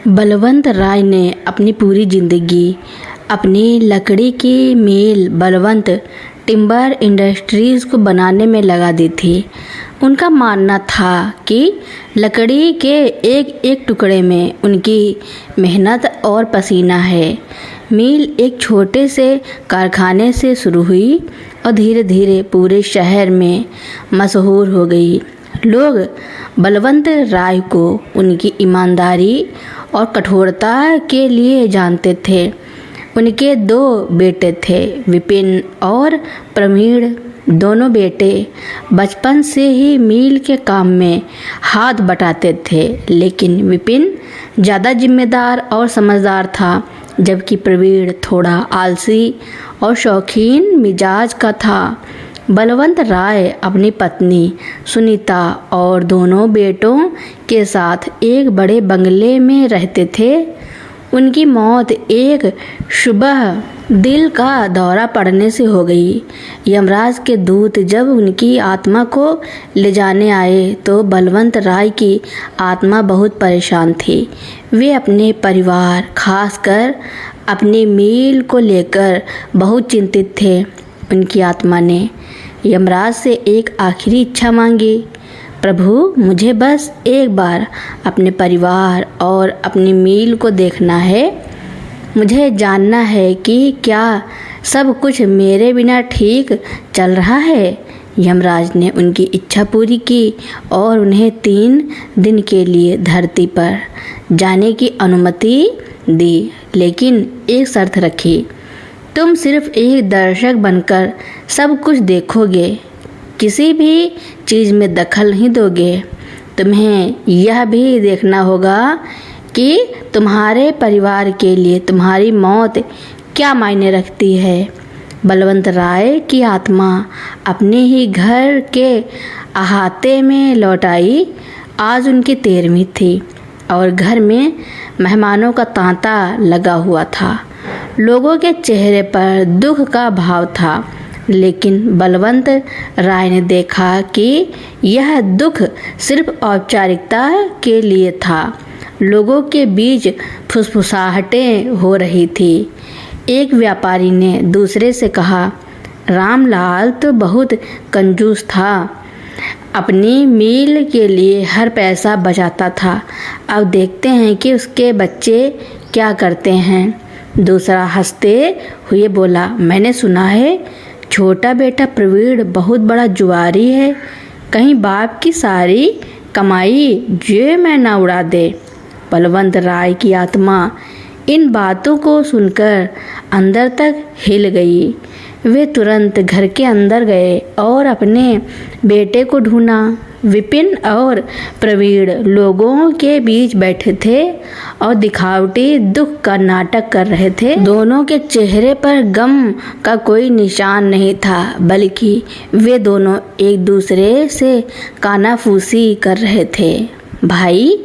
बलवंत राय ने अपनी पूरी जिंदगी अपनी लकड़ी की मिल बलवंत टिम्बर इंडस्ट्रीज को बनाने में लगा दी थी। उनका मानना था कि लकड़ी के एक एक टुकड़े में उनकी मेहनत और पसीना है। मिल एक छोटे से कारखाने से शुरू हुई और धीरे धीरे पूरे शहर में मशहूर हो गई। लोग बलवंत राय को उनकी ईमानदारी और कठोरता के लिए जानते थे। उनके 2 बेटे थे, विपिन और प्रवीण। दोनों बेटे बचपन से ही मिल के काम में हाथ बटाते थे, लेकिन विपिन ज़्यादा जिम्मेदार और समझदार था, जबकि प्रवीण थोड़ा आलसी और शौकीन मिजाज का था। बलवंत राय अपनी पत्नी सुनीता और दोनों बेटों के साथ एक बड़े बंगले में रहते थे। उनकी मौत एक सुबह दिल का दौरा पड़ने से हो गई। यमराज के दूत जब उनकी आत्मा को ले जाने आए तो बलवंत राय की आत्मा बहुत परेशान थी। वे अपने परिवार, खासकर अपनी मिल को लेकर बहुत चिंतित थे। उनकी आत्मा ने यमराज से एक आखिरी इच्छा मांगी, प्रभु, मुझे बस एक बार अपने परिवार और अपनी मिल को देखना है। मुझे जानना है कि क्या सब कुछ मेरे बिना ठीक चल रहा है। यमराज ने उनकी इच्छा पूरी की और उन्हें 3 दिन के लिए धरती पर जाने की अनुमति दी, लेकिन एक शर्त रखी, तुम सिर्फ एक दर्शक बनकर सब कुछ देखोगे, किसी भी चीज़ में दखल नहीं दोगे। तुम्हें यह भी देखना होगा कि तुम्हारे परिवार के लिए तुम्हारी मौत क्या मायने रखती है। बलवंत राय की आत्मा अपने ही घर के अहाते में लौट आई। आज उनकी 13वीं थी और घर में मेहमानों का तांता लगा हुआ था। लोगों के चेहरे पर दुख का भाव था, लेकिन बलवंत राय ने देखा कि यह दुख सिर्फ औपचारिकता के लिए था। लोगों के बीच फुसफुसाहटें हो रही थी। एक व्यापारी ने दूसरे से कहा, रामलाल तो बहुत कंजूस था, अपनी मिल के लिए हर पैसा बचाता था। अब देखते हैं कि उसके बच्चे क्या करते हैं। दूसरा हंसते हुए बोला, मैंने सुना है छोटा बेटा प्रवीण बहुत बड़ा जुआरी है, कहीं बाप की सारी कमाई जेब में ना उड़ा दे। बलवंत राय की आत्मा इन बातों को सुनकर अंदर तक हिल गई। वे तुरंत घर के अंदर गए और अपने बेटे को ढूंढा। विपिन और प्रवीण लोगों के बीच बैठे थे और दिखावटी दुख का नाटक कर रहे थे। दोनों के चेहरे पर गम का कोई निशान नहीं था, बल्कि वे दोनों एक दूसरे से कानाफूसी कर रहे थे। भाई,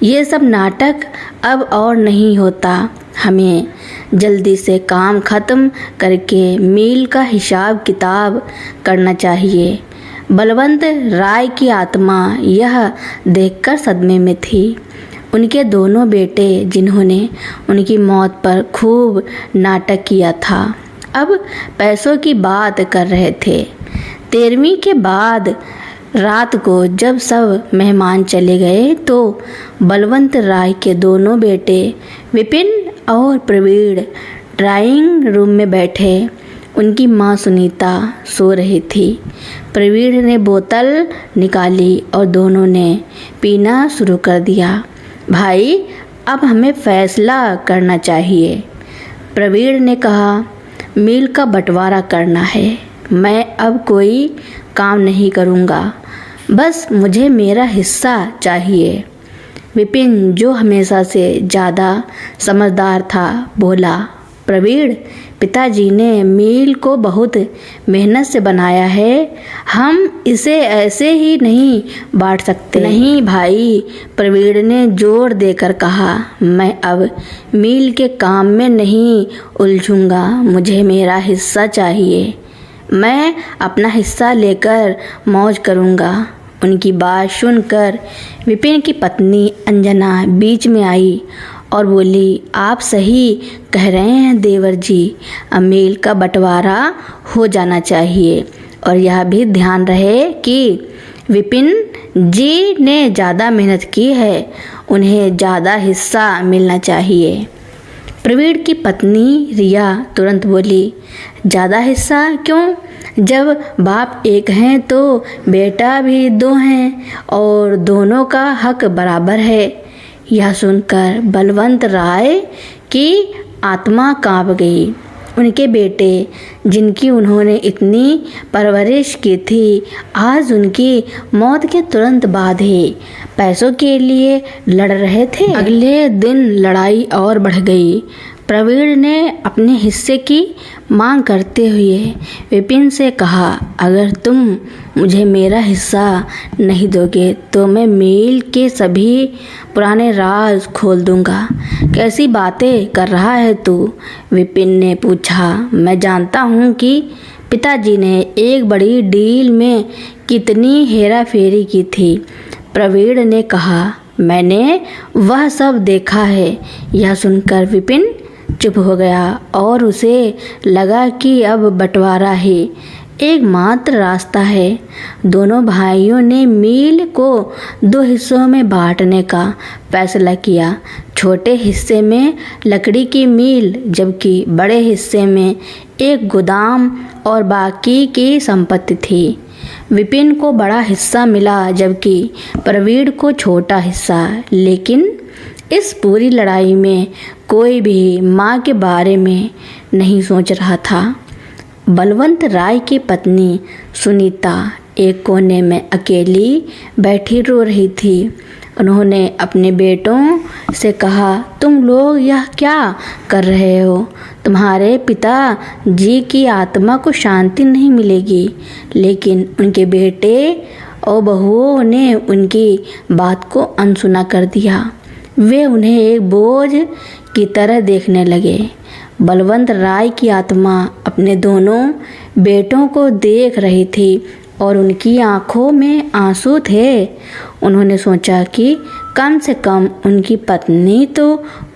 ये सब नाटक अब और नहीं होता। हमें जल्दी से काम खत्म करके मिल का हिसाब किताब करना चाहिए। बलवंत राय की आत्मा यह देखकर सदमे में थी। उनके दोनों बेटे, जिन्होंने उनकी मौत पर खूब नाटक किया था, अब पैसों की बात कर रहे थे। 13वीं के बाद रात को जब सब मेहमान चले गए तो बलवंत राय के दोनों बेटे विपिन और प्रवीण ड्राइंग रूम में बैठे। उनकी माँ सुनीता सो रही थी। प्रवीण ने बोतल निकाली और दोनों ने पीना शुरू कर दिया। भाई, अब हमें फैसला करना चाहिए। प्रवीण ने कहा, मिल का बंटवारा करना है। मैं अब कोई काम नहीं करूँगा, बस मुझे मेरा हिस्सा चाहिए। विपिन, जो हमेशा से ज़्यादा समझदार था, बोला, प्रवीण, पिताजी ने मिल को बहुत मेहनत से बनाया है, हम इसे ऐसे ही नहीं बांट सकते। नहीं भाई, प्रवीण ने जोर देकर कहा, मैं अब मिल के काम में नहीं उलझूंगा, मुझे मेरा हिस्सा चाहिए। मैं अपना हिस्सा लेकर मौज करूंगा। उनकी बात सुनकर विपिन की पत्नी अंजना बीच में आई और बोली, आप सही कह रहे हैं देवर जी, अब मेल का बंटवारा हो जाना चाहिए और यह भी ध्यान रहे कि विपिन जी ने ज़्यादा मेहनत की है, उन्हें ज़्यादा हिस्सा मिलना चाहिए। प्रवीण की पत्नी रिया तुरंत बोली, ज़्यादा हिस्सा क्यों? जब बाप एक हैं तो बेटा भी दो हैं और दोनों का हक बराबर है। यह सुनकर बलवंत राय की आत्मा कांप गई। उनके बेटे जिनकी उन्होंने इतनी परवरिश की थी, आज उनकी मौत के तुरंत बाद ही पैसों के लिए लड़ रहे थे। अगले दिन लड़ाई और बढ़ गई। प्रवीण ने अपने हिस्से की मांग करते हुए विपिन से कहा, अगर तुम मुझे मेरा हिस्सा नहीं दोगे तो मैं मेल के सभी पुराने राज खोल दूंगा। कैसी बातें कर रहा है तू? विपिन ने पूछा। मैं जानता हूँ कि पिताजी ने एक बड़ी डील में कितनी हेरा फेरी की थी। प्रवीण ने कहा, मैंने वह सब देखा है। यह सुनकर विपिन चुप हो गया और उसे लगा कि अब बंटवारा ही एकमात्र रास्ता है। दोनों भाइयों ने मील को 2 हिस्सों में बांटने का फैसला किया। छोटे हिस्से में लकड़ी की मील, जबकि बड़े हिस्से में एक गोदाम और बाकी की संपत्ति थी। विपिन को बड़ा हिस्सा मिला जबकि प्रवीण को छोटा हिस्सा। लेकिन इस पूरी लड़ाई में कोई भी माँ के बारे में नहीं सोच रहा था। बलवंत राय की पत्नी सुनीता एक कोने में अकेली बैठी रो रही थी। उन्होंने अपने बेटों से कहा, तुम लोग यह क्या कर रहे हो? तुम्हारे पिता जी की आत्मा को शांति नहीं मिलेगी। लेकिन उनके बेटे और बहुओं ने उनकी बात को अनसुना कर दिया। वे उन्हें एक बोझ की तरह देखने लगे। बलवंत राय की आत्मा अपने दोनों बेटों को देख रही थी और उनकी आंखों में आंसू थे। उन्होंने सोचा कि कम से कम उनकी पत्नी तो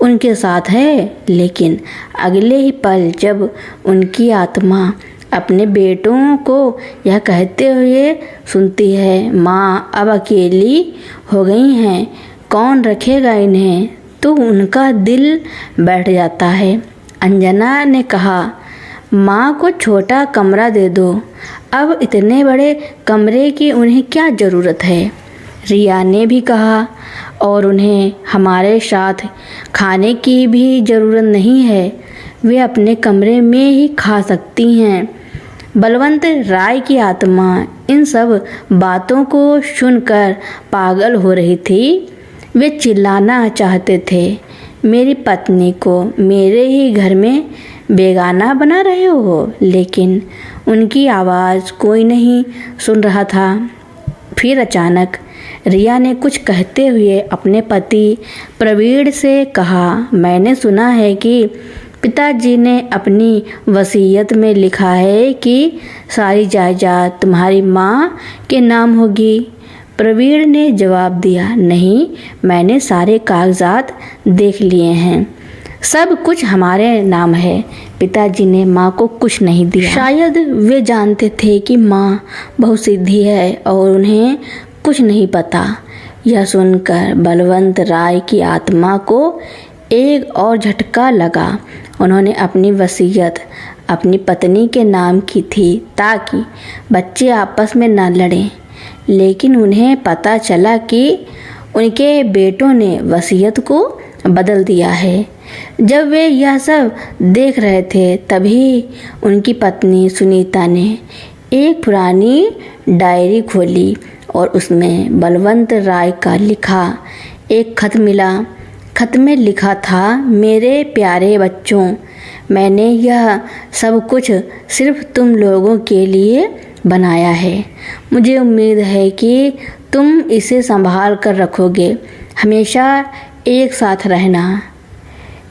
उनके साथ है। लेकिन अगले ही पल जब उनकी आत्मा अपने बेटों को यह कहते हुए सुनती है, माँ अब अकेली हो गई हैं, कौन रखेगा इन्हें, तो उनका दिल बैठ जाता है। अंजना ने कहा, माँ को छोटा कमरा दे दो, अब इतने बड़े कमरे की उन्हें क्या ज़रूरत है। रिया ने भी कहा, और उन्हें हमारे साथ खाने की भी ज़रूरत नहीं है, वे अपने कमरे में ही खा सकती हैं। बलवंत राय की आत्मा इन सब बातों को सुनकर पागल हो रही थी। वे चिल्लाना चाहते थे, मेरी पत्नी को मेरे ही घर में बेगाना बना रहे हो, लेकिन उनकी आवाज़ कोई नहीं सुन रहा था। फिर अचानक रिया ने कुछ कहते हुए अपने पति प्रवीण से कहा, मैंने सुना है कि पिताजी ने अपनी वसीयत में लिखा है कि सारी जायदाद तुम्हारी माँ के नाम होगी। प्रवीण ने जवाब दिया, नहीं, मैंने सारे कागजात देख लिए हैं, सब कुछ हमारे नाम है। पिताजी ने माँ को कुछ नहीं दिया। शायद वे जानते थे कि माँ बहुत सीधी है और उन्हें कुछ नहीं पता। यह सुनकर बलवंत राय की आत्मा को एक और झटका लगा। उन्होंने अपनी वसीयत अपनी पत्नी के नाम की थी ताकि बच्चे आपस में न लड़ें। लेकिन उन्हें पता चला कि उनके बेटों ने वसीयत को बदल दिया है। जब वे यह सब देख रहे थे तभी उनकी पत्नी सुनीता ने एक पुरानी डायरी खोली और उसमें बलवंत राय का लिखा एक खत मिला। खत में लिखा था, मेरे प्यारे बच्चों, मैंने यह सब कुछ सिर्फ तुम लोगों के लिए बनाया है। मुझे उम्मीद है कि तुम इसे संभाल कर रखोगे, हमेशा एक साथ रहना।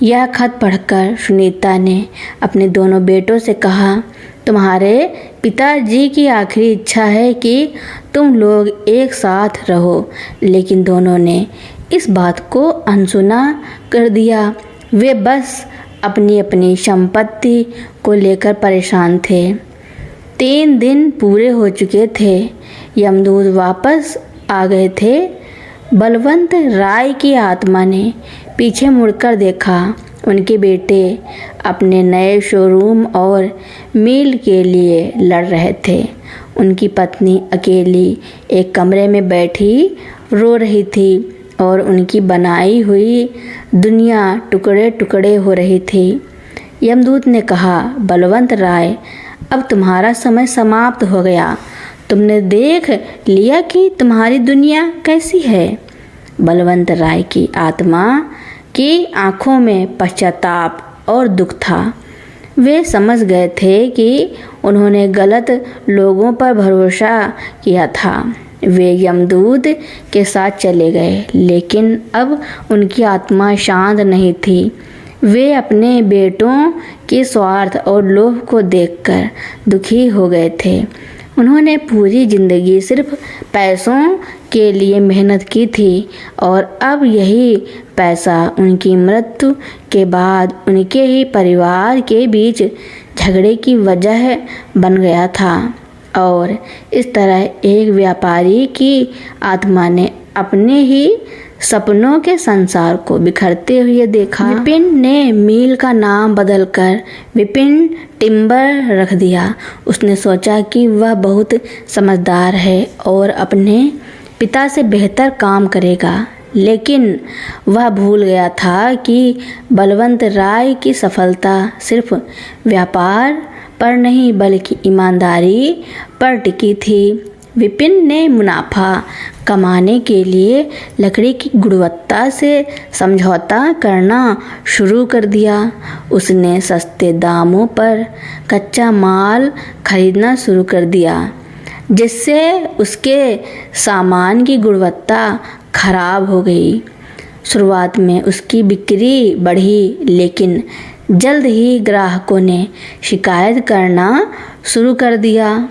यह खत पढ़कर सुनीता ने अपने दोनों बेटों से कहा, तुम्हारे पिताजी की आखिरी इच्छा है कि तुम लोग एक साथ रहो। लेकिन दोनों ने इस बात को अनसुना कर दिया। वे बस अपनी अपनी संपत्ति को लेकर परेशान थे। 3 दिन पूरे हो चुके थे। यमदूत वापस आ गए थे। बलवंत राय की आत्मा ने पीछे मुड़कर देखा। उनके बेटे अपने नए शोरूम और मिल के लिए लड़ रहे थे। उनकी पत्नी अकेली एक कमरे में बैठी रो रही थी और उनकी बनाई हुई दुनिया टुकड़े टुकड़े हो रही थी। यमदूत ने कहा, बलवंत राय, अब तुम्हारा समय समाप्त हो गया। तुमने देख लिया कि तुम्हारी दुनिया कैसी है। बलवंत राय की आत्मा की आंखों में पश्चाताप और दुख था। वे समझ गए थे कि उन्होंने गलत लोगों पर भरोसा किया था। वे यमदूत के साथ चले गए, लेकिन अब उनकी आत्मा शांत नहीं थी। वे अपने बेटों के स्वार्थ और लोभ को देखकर दुखी हो गए थे। उन्होंने पूरी जिंदगी सिर्फ पैसों के लिए मेहनत की थी और अब यही पैसा उनकी मृत्यु के बाद उनके ही परिवार के बीच झगड़े की वजह बन गया था। और इस तरह एक व्यापारी की आत्मा ने अपने ही सपनों के संसार को बिखरते हुए देखा। विपिन ने मिल का नाम बदलकर विपिन टिम्बर रख दिया। उसने सोचा कि वह बहुत समझदार है और अपने पिता से बेहतर काम करेगा, लेकिन वह भूल गया था कि बलवंत राय की सफलता सिर्फ व्यापार पर नहीं बल्कि ईमानदारी पर टिकी थी। विपिन ने मुनाफा कमाने के लिए लकड़ी की गुणवत्ता से समझौता करना शुरू कर दिया। उसने सस्ते दामों पर कच्चा माल खरीदना शुरू कर दिया, जिससे उसके सामान की गुणवत्ता खराब हो गई। शुरुआत में उसकी बिक्री बढ़ी, लेकिन जल्द ही ग्राहकों ने शिकायत करना शुरू कर दिया।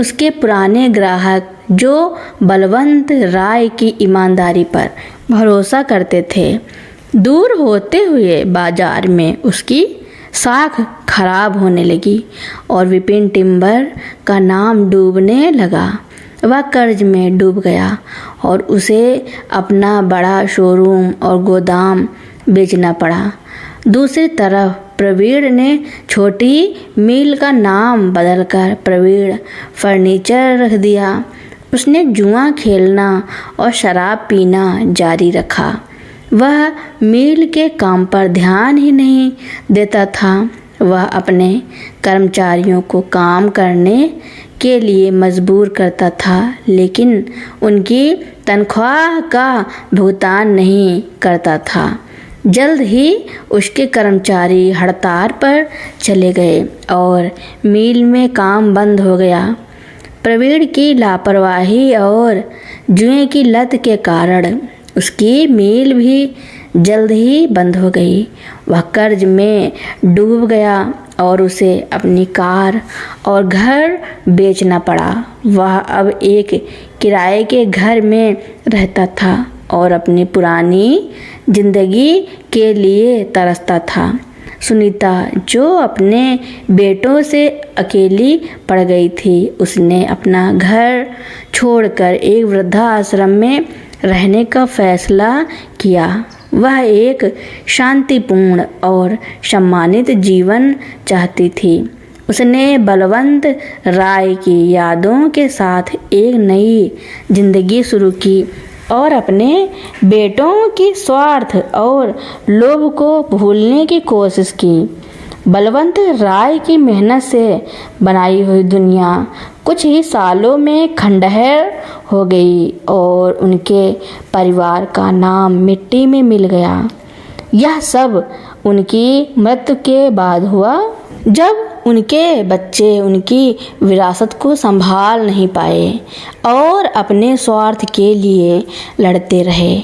उसके पुराने ग्राहक जो बलवंत राय की ईमानदारी पर भरोसा करते थे, दूर होते हुए बाजार में उसकी साख खराब होने लगी और विपिन टिम्बर का नाम डूबने लगा। वह कर्ज में डूब गया और उसे अपना बड़ा शोरूम और गोदाम बेचना पड़ा। दूसरी तरफ प्रवीण ने छोटी मिल का नाम बदलकर प्रवीण फर्नीचर रख दिया। उसने जुआ खेलना और शराब पीना जारी रखा। वह मिल के काम पर ध्यान ही नहीं देता था। वह अपने कर्मचारियों को काम करने के लिए मजबूर करता था, लेकिन उनकी तनख्वाह का भुगतान नहीं करता था। जल्द ही उसके कर्मचारी हड़ताल पर चले गए और मिल में काम बंद हो गया। प्रवीण की लापरवाही और जुए की लत के कारण उसकी मिल भी जल्द ही बंद हो गई। वह कर्ज में डूब गया और उसे अपनी कार और घर बेचना पड़ा। वह अब एक किराए के घर में रहता था और अपनी पुरानी जिंदगी के लिए तरसता था। सुनीता, जो अपने बेटों से अकेली पड़ गई थी, उसने अपना घर छोड़कर एक वृद्धाश्रम में रहने का फैसला किया। वह एक शांतिपूर्ण और सम्मानित जीवन चाहती थी। उसने बलवंत राय की यादों के साथ एक नई जिंदगी शुरू की और अपने बेटों की स्वार्थ और लोभ को भूलने की कोशिश की। बलवंत राय की मेहनत से बनाई हुई दुनिया कुछ ही सालों में खंडहर हो गई और उनके परिवार का नाम मिट्टी में मिल गया। यह सब उनकी मृत्यु के बाद हुआ, जब उनके बच्चे उनकी विरासत को संभाल नहीं पाए और अपने स्वार्थ के लिए लड़ते रहे।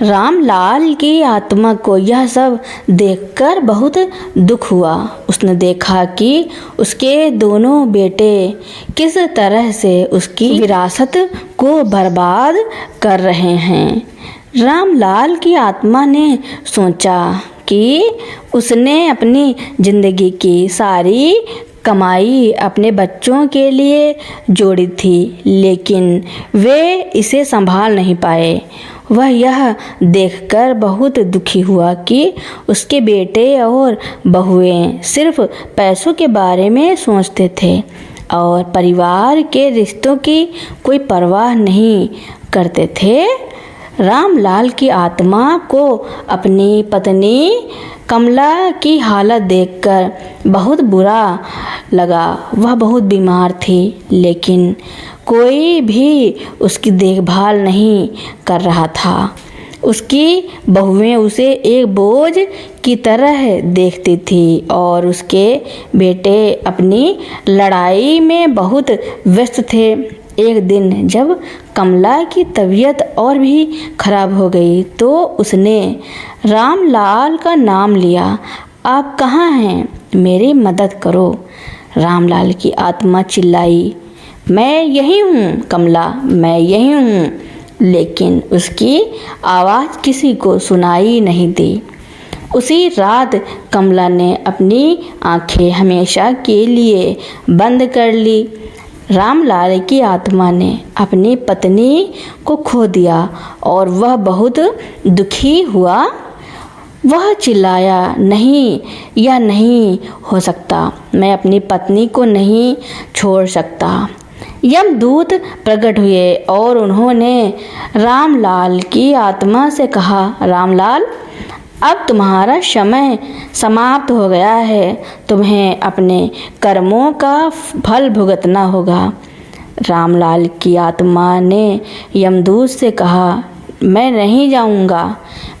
रामलाल की आत्मा को यह सब देखकर बहुत दुख हुआ। उसने देखा कि उसके दोनों बेटे किस तरह से उसकी विरासत को बर्बाद कर रहे हैं। रामलाल की आत्मा ने सोचा कि उसने अपनी जिंदगी की सारी कमाई अपने बच्चों के लिए जोड़ी थी, लेकिन वे इसे संभाल नहीं पाए। वह यह देखकर बहुत दुखी हुआ कि उसके बेटे और बहुएं सिर्फ पैसों के बारे में सोचते थे और परिवार के रिश्तों की कोई परवाह नहीं करते थे। रामलाल की आत्मा को अपनी पत्नी कमला की हालत देखकर बहुत बुरा लगा। वह बहुत बीमार थी, लेकिन कोई भी उसकी देखभाल नहीं कर रहा था। उसकी बहुएं उसे एक बोझ की तरह देखती थी और उसके बेटे अपनी लड़ाई में बहुत व्यस्त थे। एक दिन जब कमला की तबीयत और भी खराब हो गई तो उसने रामलाल का नाम लिया। आप कहाँ हैं? मेरी मदद करो। रामलाल की आत्मा चिल्लाई, मैं यही हूँ कमला, मैं यही हूँ। लेकिन उसकी आवाज़ किसी को सुनाई नहीं दी। उसी रात कमला ने अपनी आंखें हमेशा के लिए बंद कर ली। रामलाल की आत्मा ने अपनी पत्नी को खो दिया और वह बहुत दुखी हुआ। वह चिल्लाया, नहीं, यह नहीं हो सकता, मैं अपनी पत्नी को नहीं छोड़ सकता। यमदूत प्रकट हुए और उन्होंने रामलाल की आत्मा से कहा, रामलाल, अब तुम्हारा समय समाप्त हो गया है, तुम्हें अपने कर्मों का फल भुगतना होगा। रामलाल की आत्मा ने यमदूत से कहा, मैं नहीं जाऊंगा,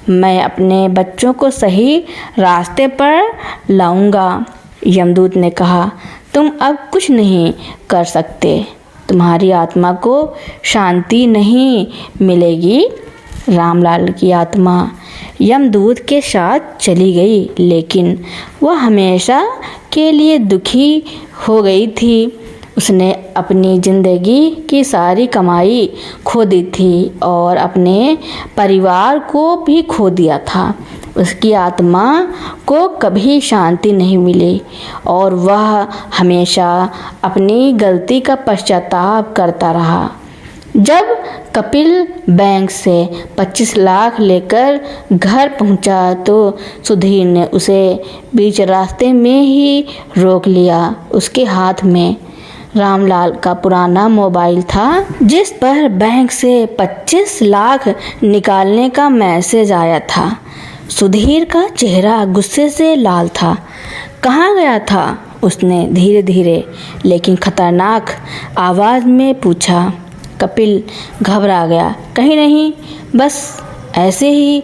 मैं अपने बच्चों को सही रास्ते पर लाऊंगा। यमदूत ने कहा, तुम अब कुछ नहीं कर सकते, तुम्हारी आत्मा को शांति नहीं मिलेगी। रामलाल की आत्मा यमदूत के साथ चली गई, लेकिन वह हमेशा के लिए दुखी हो गई थी। उसने अपनी ज़िंदगी की सारी कमाई खो दी थी और अपने परिवार को भी खो दिया था। उसकी आत्मा को कभी शांति नहीं मिली और वह हमेशा अपनी गलती का पश्चाताप करता रहा। जब कपिल बैंक से 25 लाख लेकर घर पहुंचा तो सुधीर ने उसे बीच रास्ते में ही रोक लिया। उसके हाथ में रामलाल का पुराना मोबाइल था जिस पर बैंक से 25 लाख निकालने का मैसेज आया था। सुधीर का चेहरा गुस्से से लाल था। कहाँ गया था? उसने धीरे धीरे लेकिन खतरनाक आवाज़ में पूछा। कपिल घबरा गया। कहीं नहीं, बस ऐसे ही।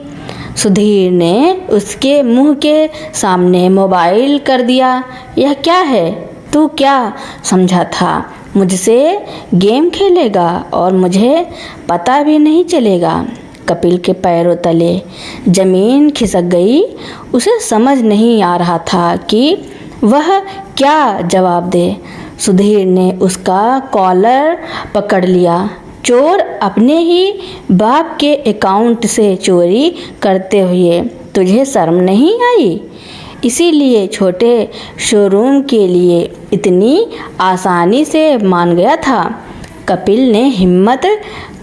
सुधीर ने उसके मुंह के सामने मोबाइल कर दिया। यह क्या है? तू क्या समझा था? मुझसे गेम खेलेगा और मुझे पता भी नहीं चलेगा। कपिल के पैरों तले जमीन खिसक गई। उसे समझ नहीं आ रहा था कि वह क्या जवाब दे। सुधीर ने उसका कॉलर पकड़ लिया। चोर अपने ही बाप के अकाउंट से चोरी करते हुए तुझे शर्म नहीं आई? इसीलिए छोटे शोरूम के लिए इतनी आसानी से मान गया था। कपिल ने हिम्मत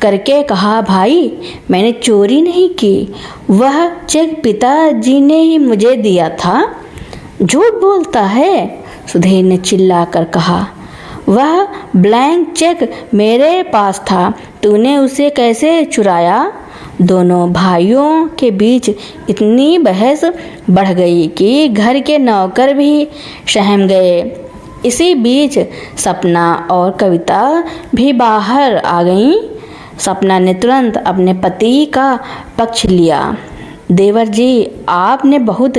करके कहा, भाई, मैंने चोरी नहीं की, वह चेक पिताजी ने ही मुझे दिया था। झूठ बोलता है, सुधीर ने चिल्लाकर कहा। वह ब्लैंक चेक मेरे पास था, तूने उसे कैसे चुराया? दोनों भाइयों के बीच इतनी बहस बढ़ गई कि घर के नौकर भी सहम गए। इसी बीच सपना और कविता भी बाहर आ गईं। सपना ने तुरंत अपने पति का पक्ष लिया। देवर जी, आपने बहुत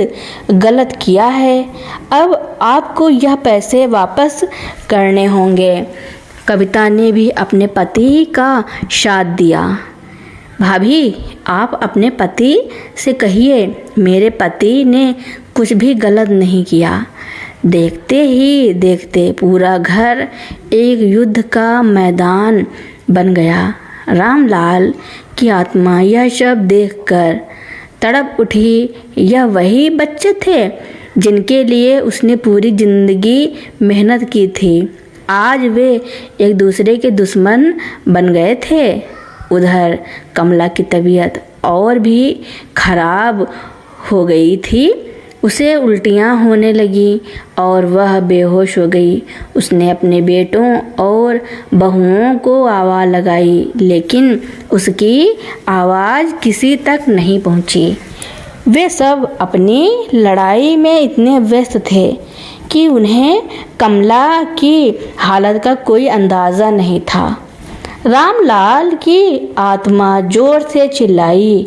गलत किया है, अब आपको यह पैसे वापस करने होंगे। कविता ने भी अपने पति का साथ दिया। भाभी, आप अपने पति से कहिए मेरे पति ने कुछ भी गलत नहीं किया। देखते ही देखते पूरा घर एक युद्ध का मैदान बन गया। रामलाल की आत्मा यह सब देखकर तड़प उठी। यह वही बच्चे थे जिनके लिए उसने पूरी जिंदगी मेहनत की थी। आज वे एक दूसरे के दुश्मन बन गए थे। उधर कमला की तबीयत और भी खराब हो गई थी। उसे उल्टियाँ होने लगी और वह बेहोश हो गई। उसने अपने बेटों और बहुओं को आवाज़ लगाई, लेकिन उसकी आवाज़ किसी तक नहीं पहुंची। वे सब अपनी लड़ाई में इतने व्यस्त थे कि उन्हें कमला की हालत का कोई अंदाज़ा नहीं था। रामलाल की आत्मा जोर से चिल्लाई,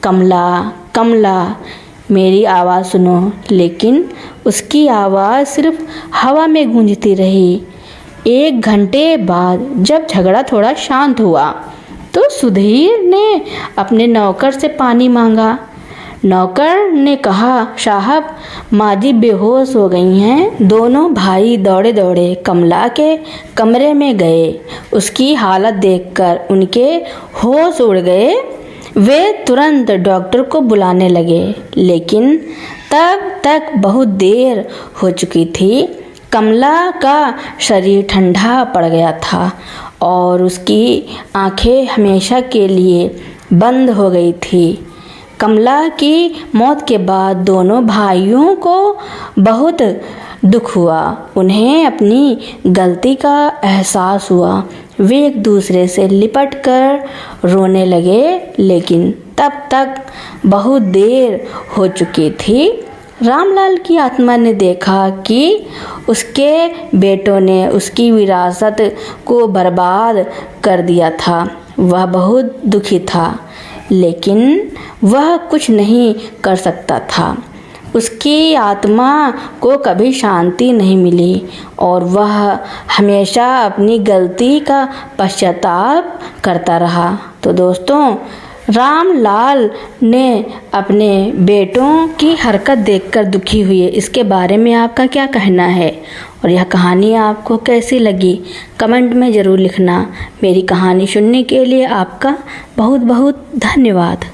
कमला, कमला, मेरी आवाज़ सुनो। लेकिन उसकी आवाज़ सिर्फ हवा में गूंजती रही। 1 घंटे बाद जब झगड़ा थोड़ा शांत हुआ तो सुधीर ने अपने नौकर से पानी मांगा। नौकर ने कहा, साहब, माँ जी बेहोश हो गई हैं। दोनों भाई दौड़े दौड़े कमला के कमरे में गए। उसकी हालत देखकर उनके होश उड़ गए। वे तुरंत डॉक्टर को बुलाने लगे, लेकिन तब तक बहुत देर हो चुकी थी। कमला का शरीर ठंडा पड़ गया था और उसकी आंखें हमेशा के लिए बंद हो गई थी। कमला की मौत के बाद दोनों भाइयों को बहुत दुख हुआ। उन्हें अपनी गलती का एहसास हुआ। वे एक दूसरे से लिपट कर रोने लगे, लेकिन तब तक बहुत देर हो चुकी थी। रामलाल की आत्मा ने देखा कि उसके बेटों ने उसकी विरासत को बर्बाद कर दिया था। वह बहुत दुखी था, लेकिन वह कुछ नहीं कर सकता था। उसकी आत्मा को कभी शांति नहीं मिली और वह हमेशा अपनी गलती का पश्चाताप करता रहा। तो दोस्तों, रामलाल ने अपने बेटों की हरकत देखकर दुखी हुए। इसके बारे में आपका क्या कहना है और यह कहानी आपको कैसी लगी, कमेंट में ज़रूर लिखना। मेरी कहानी सुनने के लिए आपका बहुत बहुत धन्यवाद।